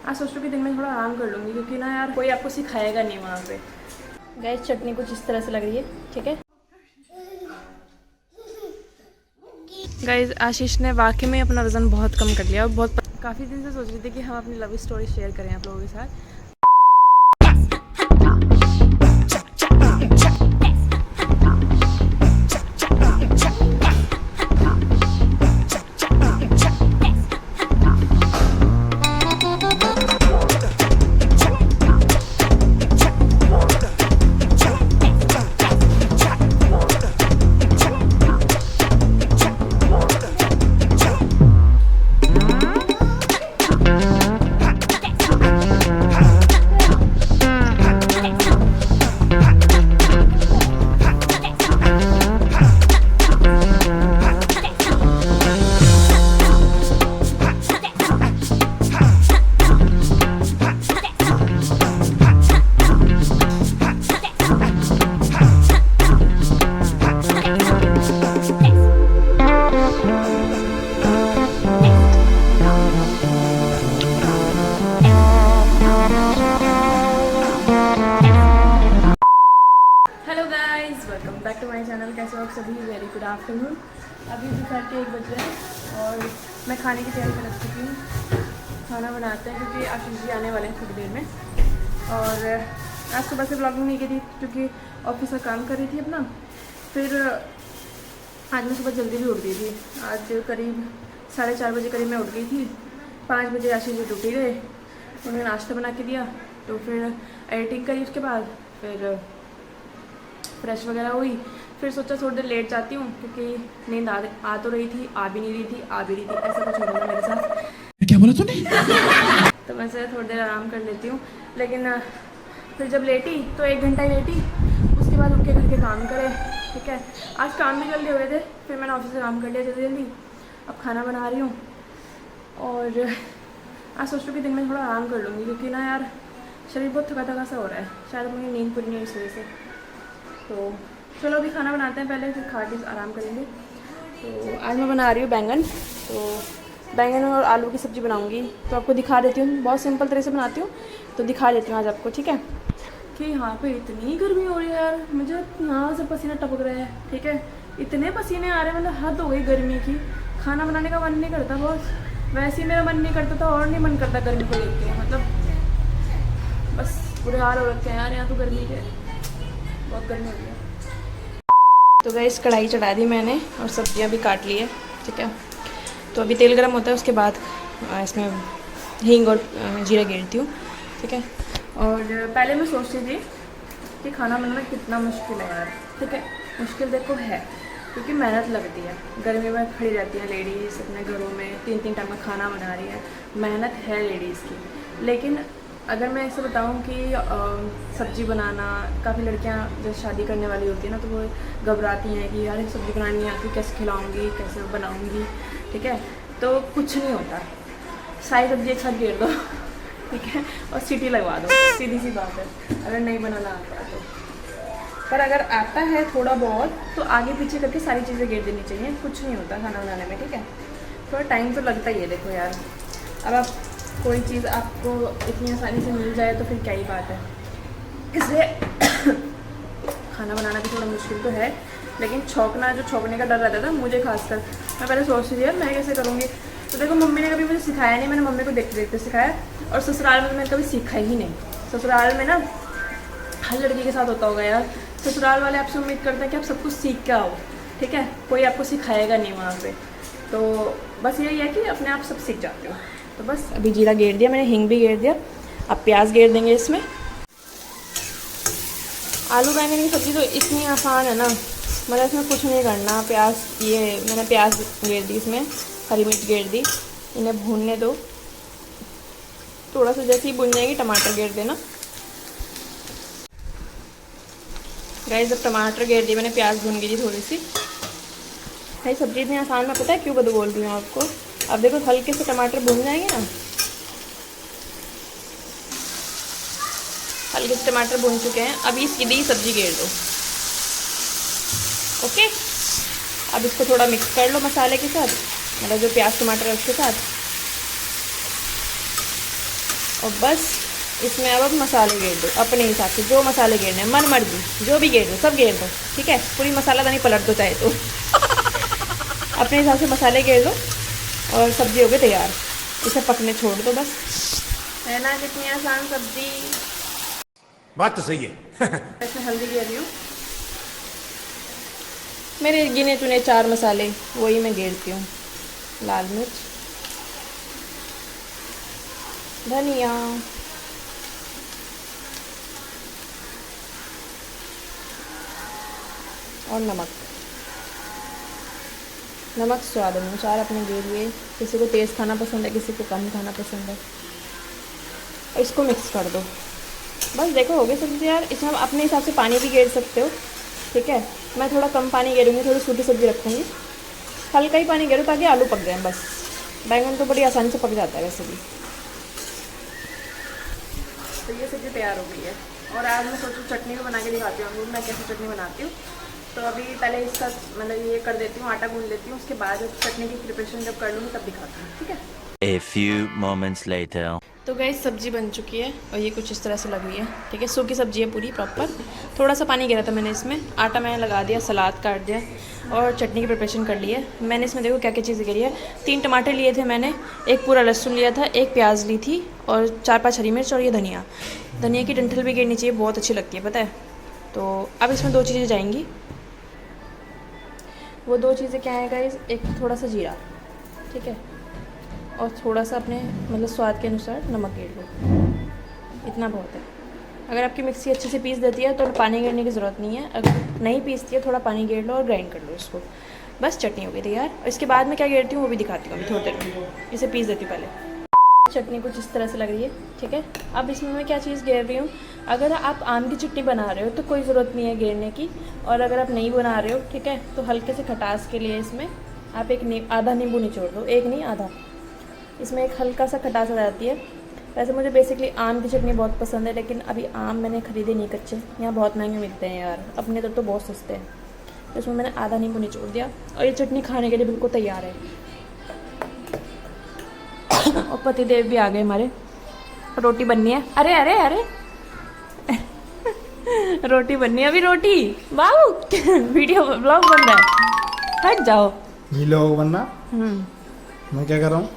आज सोच रही हूँ कि दिन में थोड़ा आराम कर लूँगी, क्योंकि ना यार कोई आपको सिखाएगा नहीं वहाँ पे। गैस चटनी कुछ इस तरह से लग रही है, ठीक है। गाइस आशीष ने वाकई में अपना वज़न बहुत कम कर लिया और बहुत काफ़ी दिन से सोच रही थी कि हम अपनी लव स्टोरी शेयर करें आप लोगों के साथ। Back to my channel. कैसे हो आप सभी? Very good afternoon. अभी दोपहर के 1 बज रहे हैं और मैं खाने की तैयारी कर चुकी हूँ। खाना बनाते हैं क्योंकि आशीष जी आने वाले हैं थोड़ी देर में। और आज सुबह से ब्लॉगिंग नहीं की थी क्योंकि ऑफिस का काम कर रही थी अपना। फिर आज मैं सुबह जल्दी भी उठ गई थी। आज करीब 4:30 बजे करीब मैं उठ गई थी। 5 बजे आशीष जी उठ ही गए, उन्होंने नाश्ता बना के दिया। तो फिर एडिटिंग करी, उसके बाद फिर फ्रेश वगैरह हुई। फिर सोचा थोड़ी देर लेट जाती हूँ क्योंकि नींद आ तो रही थी, आ भी नहीं रही थी, आ भी रही थी, ऐसा कुछ हो रहा मेरे साथ। क्या बोला तूने? तो मैं से थोड़ी देर आराम कर लेती हूँ। लेकिन फिर जब लेटी तो 1 घंटा ही लेटी, उसके बाद उठ के घर के काम करे, ठीक है। आज काम भी जल्दी हो गए थे, फिर मैंने ऑफिस से काम कर लिया जल्दी जल्दी। अब खाना बना रही हूँ और आज सोच रही हूँ कि दिन में थोड़ा आराम कर लूँगी, क्योंकि ना यार शरीर बहुत थका थका सा हो रहा है। शायद मुझे नींद पूरी नहीं इस वजह से। तो चलो अभी खाना बनाते हैं पहले, फिर खा के आराम करेंगे। तो आज मैं बना रही हूँ बैंगन। तो बैंगन और आलू की सब्ज़ी बनाऊँगी, तो आपको दिखा देती हूँ। बहुत सिंपल तरह से बनाती हूँ, तो दिखा देती हूँ आज आपको, ठीक है। कि यहाँ पे इतनी गर्मी हो रही है यार, मुझे यहाँ से पसीना टपक रहा है, ठीक है। इतने पसीने आ रहे हैं, मतलब हद हो गई गर्मी की। खाना बनाने का मन नहीं करता बॉस। वैसे ही मेरा मन नहीं करता था और नहीं मन करता गर्मी को देख के। मतलब बस बुरे हाल हो रखे हैं यार यहाँ तो गर्मी के, बहुत गर्मी हो गई है। तो गैस कढ़ाई चढ़ा दी मैंने और सब्जियां भी काट ली है, ठीक है। तो अभी तेल गर्म होता है, उसके बाद इसमें हींग और जीरा गेरती हूँ, ठीक है। और पहले मैं सोचती थी कि खाना बनाना कितना मुश्किल है यार, ठीक है। मुश्किल देखो है क्योंकि मेहनत लगती है। गर्मी में खड़ी रहती है लेडीज़ अपने घरों में, 3-3 टाइम का खाना बना रही है, मेहनत है लेडीज़ की। लेकिन अगर मैं ऐसे बताऊं कि सब्ज़ी बनाना, काफ़ी लड़कियां जब शादी करने वाली होती है ना, तो वो घबराती हैं कि यार सब्ज़ी बनानी नहीं आती, कैसे खिलाऊंगी, कैसे बनाऊंगी, ठीक है। तो कुछ नहीं होता, सारी सब्ज़ी एक साथ घेर दो, ठीक है, और सीटी लगवा दो, सीधी सी बात है। अगर नहीं बनाना आता तो, पर अगर आता है थोड़ा बहुत तो आगे पीछे करके सारी चीज़ें घेर देनी चाहिए। कुछ नहीं होता खाना बनाने में, ठीक है। थोड़ा टाइम तो लगता ही है। देखो यार, अब आप कोई चीज़ आपको इतनी आसानी से मिल जाए तो फिर क्या ही बात है। इसलिए खाना बनाना भी थोड़ा मुश्किल तो है, लेकिन छौंकने का डर रहता था मुझे खासकर। मैं पहले सोचती थी यार मैं कैसे करूँगी। तो देखो मम्मी ने कभी मुझे सिखाया नहीं, मैंने मम्मी को देखते देखते सिखाया। और ससुराल में मैंने कभी सीखा ही नहीं। ससुराल में ना हर लड़की के साथ होता होगा यार, ससुराल वाले आपसे उम्मीद करते हैं कि आप सब कुछ सीख के आओ, ठीक है। कोई आपको सिखाएगा नहीं वहाँ पे। तो बस यही है कि अपने आप सब सीख जाते हो। तो बस अभी जीरा गेर दिया मैंने, हींग भी गेर दिया। अब प्याज गेर देंगे इसमें। आलू बैंगन की सब्ज़ी तो इतनी आसान है ना, मतलब इसमें कुछ नहीं करना। प्याज, ये मैंने प्याज गेर दी, इसमें हरी मिर्च गेर दी। इन्हें भूनने दो थोड़ा सा, जैसे ही भून जाएंगे टमाटर गेर देना। गाइस जब टमाटर गेर दिए मैंने, प्याज भून गई थी थोड़ी सी। भाई सब्ज़ी इतनी आसान, मैं पता है क्यों बोल रही हूँ आपको। अब देखो हल्के से टमाटर भून जाएंगे ना, हल्के से टमाटर भून चुके हैं। अभी इसकी दी सब्जी घेर दो, ओके। अब इसको थोड़ा मिक्स कर लो मसाले के साथ, मतलब जो प्याज टमाटर है उसके साथ। और बस इसमें अब मसाले गेर दो अपने हिसाब से, जो मसाले गेरने हैं, मन मर्जी जो भी गेर दो, सब गेर दो, ठीक है। पूरी मसालादानी पलट दो चाहे तो अपने हिसाब से मसाले गेर दो और सब्जी हो गई तैयार। इसे पकने छोड़ दो बस, है ना, कितनी आसान सब्जी। बात तो सही है ऐसे हल्दी गेर रही हूँ, मेरे गिने चुने 4 मसाले वही मैं गेरती हूँ। लाल मिर्च, धनिया, और नमक। नमक स्वाद अनुसार अपने लिए, किसी को तेज़ खाना पसंद है, किसी को कम खाना पसंद है। इसको मिक्स कर दो बस। देखो हो गई सब्ज़ी यार। इसमें हम अपने हिसाब से पानी भी गेर सकते हो, ठीक है। मैं थोड़ा कम पानी गेरूँगी, थोड़ी सूखी सब्ज़ी रखूँगी, हल्का ही पानी गेरूँ ताकि आलू पक जाए बस। बैंगन तो बड़ी आसानी से पक जाता है वैसे भी। तो ये सब्ज़ी तैयार हो गई है और आज मैं सोचूँ चटनी भी बना के दिखाती हूँ मैं कैसे चटनी बनाती हूँ। तो अभी पहले इसका मतलब ये कर देती हूँ, आटा गूंद लेती हूँ, उसके बाद जब चटनी की प्रिपरेशन जब कर लूँगी तब दिखाती हूँ, ठीक है। A few moments later. तो गाइस सब्ज़ी बन चुकी है और ये कुछ इस तरह से लग रही है, ठीक है। सूखी सब्ज़ी है पूरी प्रॉपर। थोड़ा सा पानी गिरा था मैंने इसमें, आटा मैंने लगा दिया, सलाद काट दिया और चटनी की प्रिपरेशन कर ली है मैंने। इसमें देखो क्या क्या चीज़ें गिरी है। 3 टमाटर लिए थे मैंने, 1 पूरा लहसुन लिया था, 1 प्याज ली थी और 4-5 हरी मिर्च और ये धनिया। धनिया की डंठल भी गिरनी चाहिए, बहुत अच्छी लगती है पता है। तो अब इसमें 2 चीज़ें जाएंगी। वो 2 चीज़ें क्या है गाइस, एक थोड़ा सा जीरा, ठीक है, और थोड़ा सा अपने मतलब स्वाद के अनुसार नमक गेर लो, इतना बहुत है। अगर आपकी मिक्सी अच्छे से पीस देती है तो पानी गेरने की ज़रूरत नहीं है, अगर नहीं पीसती है थोड़ा पानी गेर लो और ग्राइंड कर लो इसको, बस चटनी हो गई तैयार। और इसके बाद मैं क्या गेरती हूँ वो भी दिखाती हूँ अभी थोड़ी देर में। इसे पीस देती हूँ पहले। चटनी कुछ इस तरह से लग रही है, ठीक है। अब इसमें मैं क्या चीज़ गेर रही हूँ, अगर आप आम की चटनी बना रहे हो तो कोई ज़रूरत नहीं है गेरने की, और अगर आप नहीं बना रहे हो, ठीक है, तो हल्के से खटास के लिए इसमें आप आधा नींबू निचोड़ दो, एक नहीं आधा। इसमें एक हल्का सा खटास आ जाती है। वैसे मुझे बेसिकली आम की चटनी बहुत पसंद है, लेकिन अभी आम मैंने ख़रीदे नहीं कच्चे, यहाँ बहुत महंगे मिलते हैं यार, अपने तो बहुत सस्ते हैं। तो इसमें मैंने आधा नींबू निचोड़ दिया और ये चटनी खाने के लिए बिल्कुल तैयार है। और पतिदेव भी आ गए हमारे, रोटी बननी है। अरे अरे अरे रोटी बननी है अभी, रोटी बाबू वीडियो ब्लॉग बन रहा है, हट जाओ। लोग बनना मैं क्या कर रहा हूँ,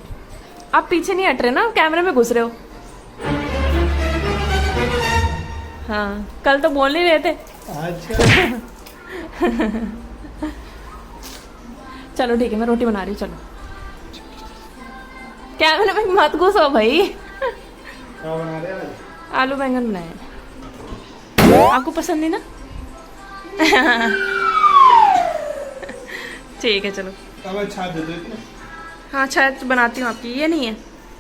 आप पीछे नहीं हट रहे ना, कैमरे में घुस रहे हो। हाँ कल तो बोल नहीं रहे थे। अच्छा चलो ठीक है, मैं रोटी बना रही हूँ, चलो। कैमरे में मत घुसो भाई। क्या बना रहे हैं? आलू बैंगन बनाए हैं। आपको पसंद नहीं ना ठीक है चलो। अब छाप दे दो इसमें। हाँ शायद बनाती हूँ आपकी, ये नहीं है,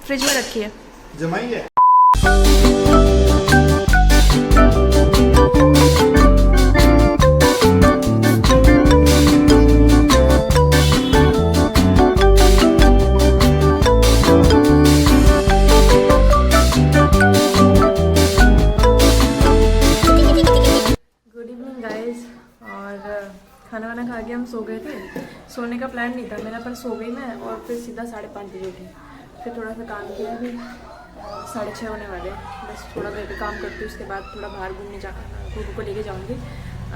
फ्रिज में रखी है। जमाई है। गुड इवनिंग गाइस, और खाना वाना खा के हम सो गए थे। सोने का प्लान नहीं था मेरा, पर सो गई मैं और फिर सीधा 5:30 बजे उठी। फिर थोड़ा सा काम किया, भी 6:30 होने वाले, बस थोड़ा देर काम करती हूँ, उसके बाद थोड़ा बाहर घूमने जाकर गुरु को लेके जाऊँगी।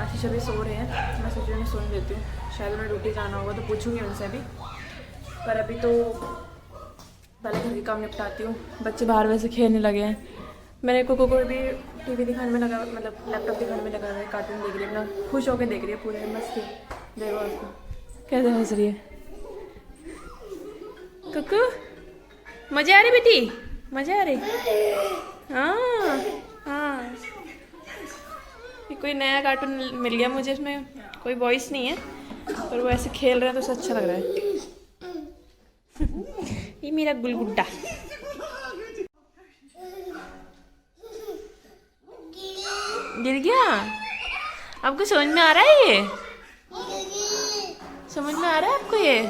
आशीष अभी सो रहे हैं, मैं सोच रही हूँ सोने देती हूँ, शायद उन्हें ड्यूटी जाना होगा तो पूछूँगी उनसे भी। पर अभी तो पहले घर के काम निपटाती हूँ। बच्चे बाहर वैसे खेलने लगे हैं। मेरे को भी टीवी दिखाने में लगा, मतलब लैपटॉप दिखाने में लगा हुआ है, कार्टून देख रही है, अपना खुश होकर देख रही है पूरे मस्ती। देखो उसको कैसे हंस रही है। कुकू मज़े आ रही बेटी, मज़े आ रही। हाँ हाँ, कोई नया कार्टून मिल गया मुझे, इसमें कोई वॉइस नहीं है, पर वो ऐसे खेल रहे हैं तो अच्छा लग रहा है। ये मेरा गुलगुड्डा। गिर गया? आपको समझ में आ रहा है ये? समझ में आ रहा है आपको ये?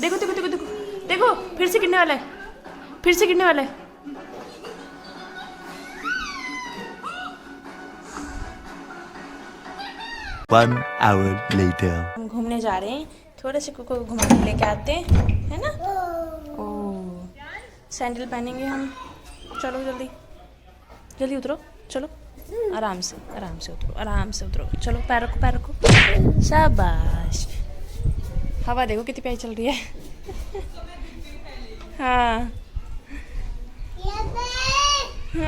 देखो देखो देखो देखो देखो, फिर से गिरने वाला है, फिर से गिरने वाला है। One hour later. हम घूमने जा रहे हैं, थोड़े से कुको घुमा के लेके आते हैं, है ना। ओ सैंडल पहनेंगे हम। चलो जल्दी जल्दी उतरो, चलो आराम से उतरो, आराम से उतरो। चलो पैर रखो, पैर रखो, शाबाश। हवा देखो कितनी प्यारी चल रही है। हाँ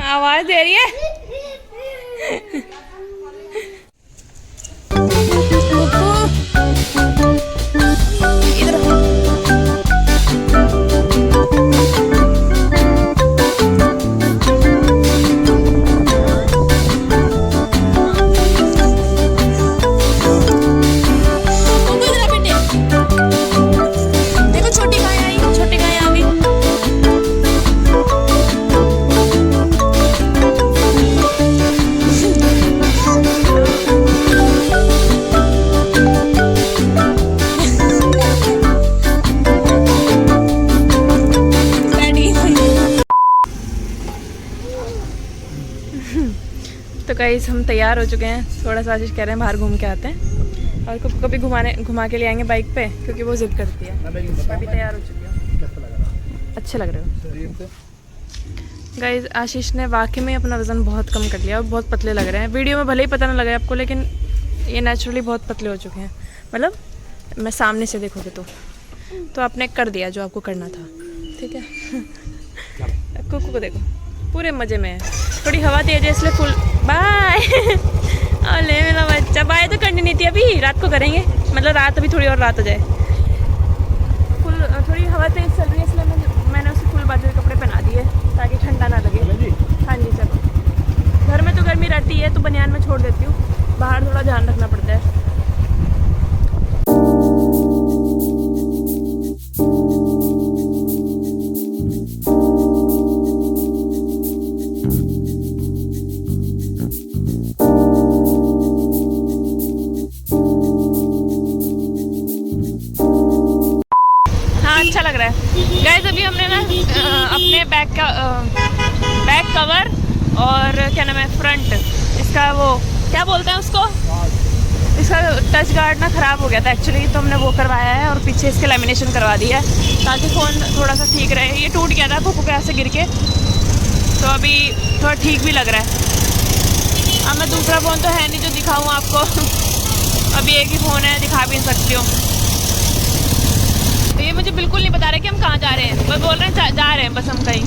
आवाज दे रही है। इधर तो गाइस हम तैयार हो चुके हैं। थोड़ा सा आशीष कह रहे हैं बाहर घूम के आते हैं और कभी घुमा के ले आएंगे बाइक पे, क्योंकि वो जिद करती है। अभी तैयार हो चुकी हूँ। अच्छे लग रहे हो गाइस। आशीष ने वाकई में अपना वज़न बहुत कम कर लिया और बहुत पतले लग रहे हैं। वीडियो में भले ही पता ना लगे आपको, लेकिन ये नेचुरली बहुत पतले हो चुके हैं। मतलब मैं सामने से देखोगे तो आपने कर दिया जो आपको करना था, ठीक है। कुकू को देखो पूरे मज़े में है। थोड़ी हवा तेज है इसलिए फुल बाय। अरे मेरा बच्चा, बाय तो करनी नहीं थी, अभी रात को करेंगे। मतलब रात, अभी थोड़ी और रात हो जाए। फुल थोड़ी हवा तेज चल रही है इसलिए मैंने उसे फुल बाजू के कपड़े पहना दिए ताकि ठंडा ना लगे। हाँ जी चलो। घर में तो गर्मी रहती है तो बनियान में छोड़ देती हूँ, बाहर थोड़ा ध्यान रखना पड़ता है। अच्छा लग रहा है गाइस। अभी हमने ना अपने बैक कवर और क्या नाम है, फ्रंट, इसका वो क्या बोलते हैं उसको, इसका टच गार्ड ना ख़राब हो गया था एक्चुअली, तो हमने वो करवाया है और पीछे इसके लेमिनेशन करवा दी है ताकि फ़ोन थोड़ा सा ठीक रहे। ये टूट गया था कुकू के ऐसे गिर के, तो अभी थोड़ा ठीक भी लग रहा है। अब मैं दूसरा फ़ोन तो है नहीं जो दिखाऊँ आपको। अभी एक ही फ़ोन है, दिखा भी नहीं सकती हूँ। तो ये मुझे बिल्कुल नहीं बता रहे कि हम कहाँ जा रहे हैं, बस बोल रहे हैं जा रहे हैं बस हम कहीं,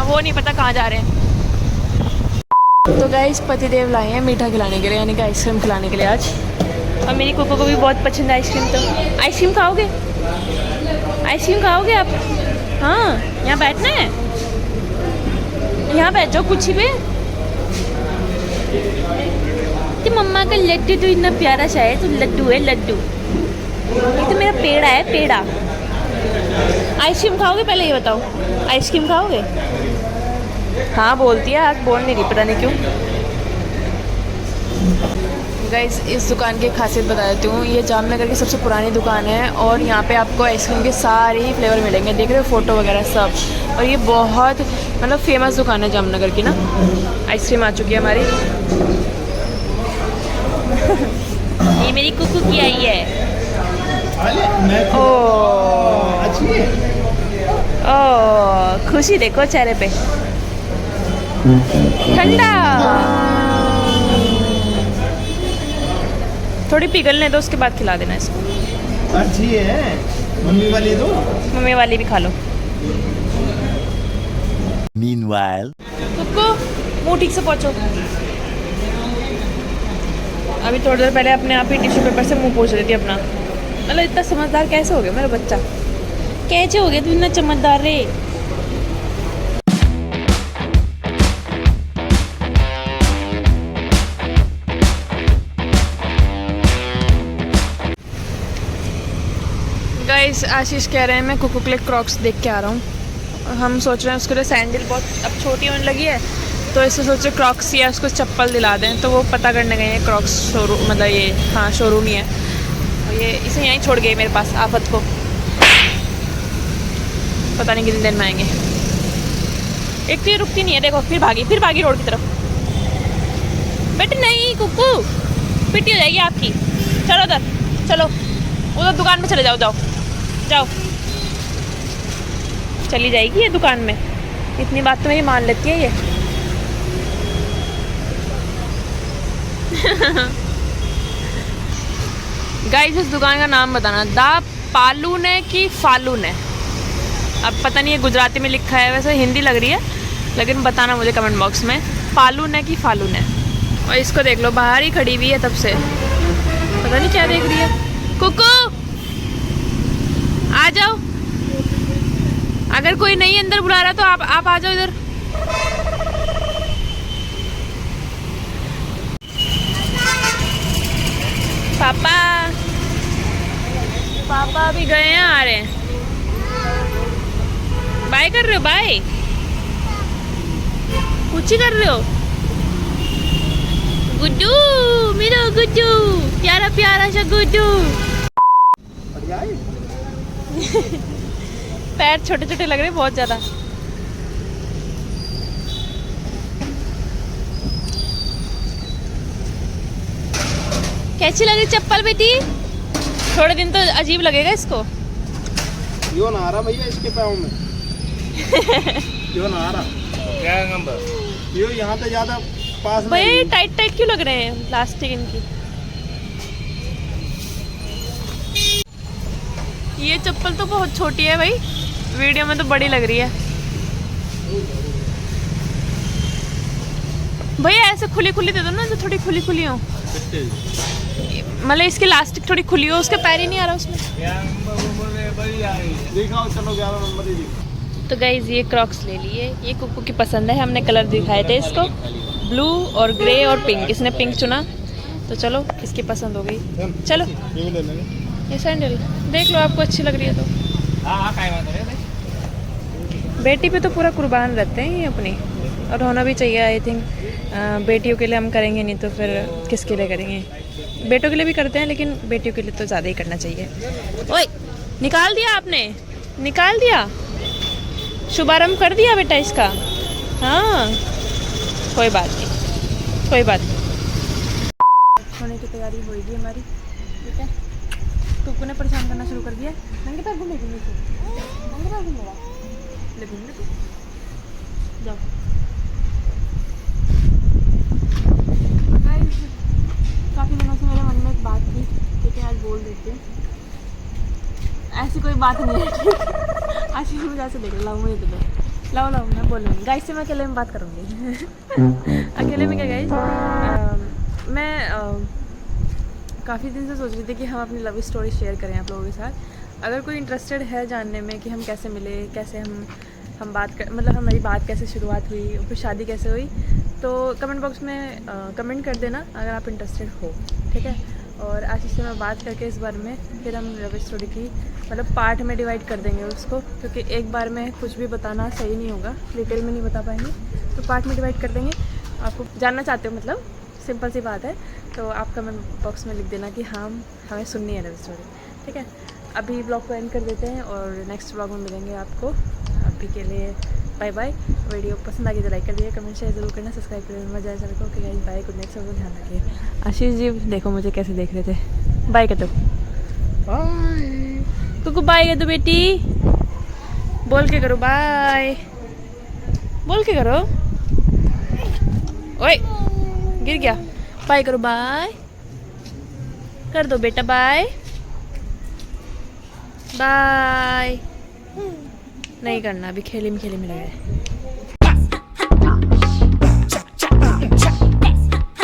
वो नहीं पता कहाँ जा रहे हैं। तो गाइस पतिदेव लाए हैं मीठा खिलाने के लिए, यानी कि आइसक्रीम खिलाने के लिए आज। और मेरी कुकू को भी बहुत पसंद है आइसक्रीम। तो आइसक्रीम खाओगे, आइसक्रीम खाओगे आप? हाँ यहाँ बैठना है, यहाँ बैठ जाओ कुर्सी पे। तो मम्मा का लड्डू तो इतना प्यारा सा है, तो लड्डू है लड्डू। ये तो मेरा पेड़ा है, पेड़ा। आइसक्रीम खाओगे पहले ये बताओ, आइसक्रीम खाओगे? हाँ बोलती है, आज बोल नहीं रही, पता नहीं क्यों। गाइस इस दुकान की खासियत बता देती हूँ। ये जामनगर की सबसे पुरानी दुकान है और यहाँ पे आपको आइसक्रीम के सारे ही फ्लेवर मिलेंगे, देख रहे हो फ़ोटो वगैरह सब। और ये बहुत मतलब फेमस दुकान है जामनगर की ना। आइसक्रीम आ चुकी है हमारी। ये मेरी कुकू की आई है। ओ खुशी देखो चेहरे पे। ठंडा थोड़ी पिघलने दो, उसके बाद खिला देना इसको। अच्छी है, मम्मी वाली दो। मम्मी वाली भी खा लो। Meanwhile, कुकू मुँह ठीक से पहुँचो। अभी थोड़ी देर पहले अपने आप ही टिश्यू पेपर से मुँह पोंछ देती अपना। मतलब इतना समझदार कैसे हो गया मेरा बच्चा, कैसे हो गया तू इतना समझदार रे। गाइस आशीष कह रहे हैं मैं कुकू के लिए क्रॉक्स देख के आ रहा हूँ। हम सोच रहे हैं उसके लिए सैंडल बहुत अब छोटी होने लगी है, तो इससे सोचे क्रॉक्स या उसको चप्पल दिला दें। तो वो पता करने गए हैं क्रॉक्स शोरूम, मतलब ये हाँ शोरूम ही है। ये इसे यहीं छोड़ गए मेरे पास, आफत को। पता नहीं कितनी देर में आएंगे। एक तो ये रुकती नहीं है, देखो फिर भागी रोड की तरफ। बेटे नहीं कुकू, पिटी हो जाएगी आपकी। चलो उधर, चलो उधर दुकान में चले जाओ, जाओ चली जाएगी ये दुकान में। इतनी बात तो मेरी मान लेती है ये। गाइस इस दुकान का नाम बताना, दा पालून है कि फालून है। अब पता नहीं है, गुजराती में लिखा है, वैसे हिंदी लग रही है, लेकिन बताना मुझे कमेंट बॉक्स में पालून है कि फालून है। और इसको देख लो, बाहर ही खड़ी हुई है तब से, पता नहीं क्या देख रही है। कुकू आ जाओ, अगर कोई नहीं अंदर बुला रहा तो आप आ जाओ इधर। पापा पापा भी गए हैं, आ रहे हैं। बाय कर रहे हो? बाय कुछ ही कर रहे हो? गुड्डू मेरा गुड्डू, प्यारा प्यारा सा गुड्डू। पैर छोटे छोटे लग रहे हैं बहुत ज्यादा। कैसी लग रही चप्पल बेटी? थोड़े दिन तो अजीब लगेगा इसको। यो ना आ रहा भैया इसके पाँव में। यो ना आ रहा क्या नंबर? यो यहाँ पे ज्यादा पास भाई टाइट टाइट क्यों लग रहे हैं प्लास्टिक इनकी? ये चप्पल तो बहुत छोटी है भाई, वीडियो में तो बड़ी लग रही है। भैया ऐसे खुली खुली दे दो ना, जो थोड़ी खुली खुली हो, मतलब इसकी लास्टिक थोड़ी खुली हो, उसके पैर ही नहीं आ रहा उसमें। दिखाओ चलो 11 नंबर ही दिखाओ। तो गाइज ये क्रॉक्स ले लिए, ये कुकू की पसंद है, हमने कलर दिखाए थे इसको, ब्लू और ग्रे और पिंक, इसने पिंक चुना, तो चलो इसकी पसंद हो गई। चलो ये ले लेंगे। ये सैंडल देख लो, आपको अच्छी लग रही है तो। बेटी पे तो पूरा कुर्बान रहते हैं ये अपनी, और होना भी चाहिए आई थिंक। बेटियों के लिए हम करेंगे नहीं तो फिर किसके लिए करेंगे? बेटों के लिए भी करते हैं, लेकिन बेटियों के लिए तो ज़्यादा ही करना चाहिए। ओए निकाल दिया आपने, निकाल दिया, शुभारंभ कर दिया बेटा इसका। हाँ कोई बात नहीं, कोई बात नहीं। होने की तैयारी होगी हमारी, ठीक है। टुकू ने परेशान करना शुरू कर दिया। नंगे पैर घूमेगी नीचे, नंगे पैर घूमेगा, ले घूम ले तू, जाओ। काफ़ी दिनों से मेरे मन में एक बात थी, ठीक है आज बोल देती हूँ। ऐसी कोई बात नहीं है, ठीक। आज मुझे ऐसे देख लाओ, मुझे तो दो, लाओ लाओ, मैं बोलूँगी। गाइस से मैं अकेले में बात करूँगी। अकेले में क्या गाइस, मैं काफ़ी दिन से सोच रही थी कि हम अपनी लव स्टोरी शेयर करें आप लोगों के साथ। अगर कोई इंटरेस्टेड है जानने में कि हम कैसे मिले, कैसे हम बात कर, मतलब हमारी बात कैसे शुरुआत हुई, फिर शादी कैसे हुई, तो कमेंट बॉक्स में कमेंट कर देना अगर आप इंटरेस्टेड हो, ठीक है। और आशीष से मैं बात करके इस बार में फिर हम लव स्टोरी की मतलब पार्ट में डिवाइड कर देंगे उसको, क्योंकि एक बार में कुछ भी बताना सही नहीं होगा, डिटेल में नहीं बता पाएंगे, तो पार्ट में डिवाइड कर देंगे। आपको जानना चाहते हो मतलब, सिंपल सी बात है, तो आप कमेंट बॉक्स में लिख देना कि हाँ हमें सुननी है लव स्टोरी, ठीक है। अभी ब्लॉग को एंड कर देते हैं और नेक्स्ट ब्लॉग में मिलेंगे आपको। अभी के लिए बाय बाय। वीडियो पसंद आ गई तो लाइक कर दिए, कमेंट शेयर जरूर करना, सब्सक्राइब करना, मजा आया चैनल को। Okay guys bye, good night, सबको ध्यान रखिए। आशीष जी देखो मुझे कैसे देख रहे थे। बाय कर दो, कुकू बाय कर दो बेटी, बोल के करो बाय, बोल के करो। ओए गिर गया, बाय करो, बाय कर दो बेटा, बाय बाय। नहीं करना, अभी खेली में लगे।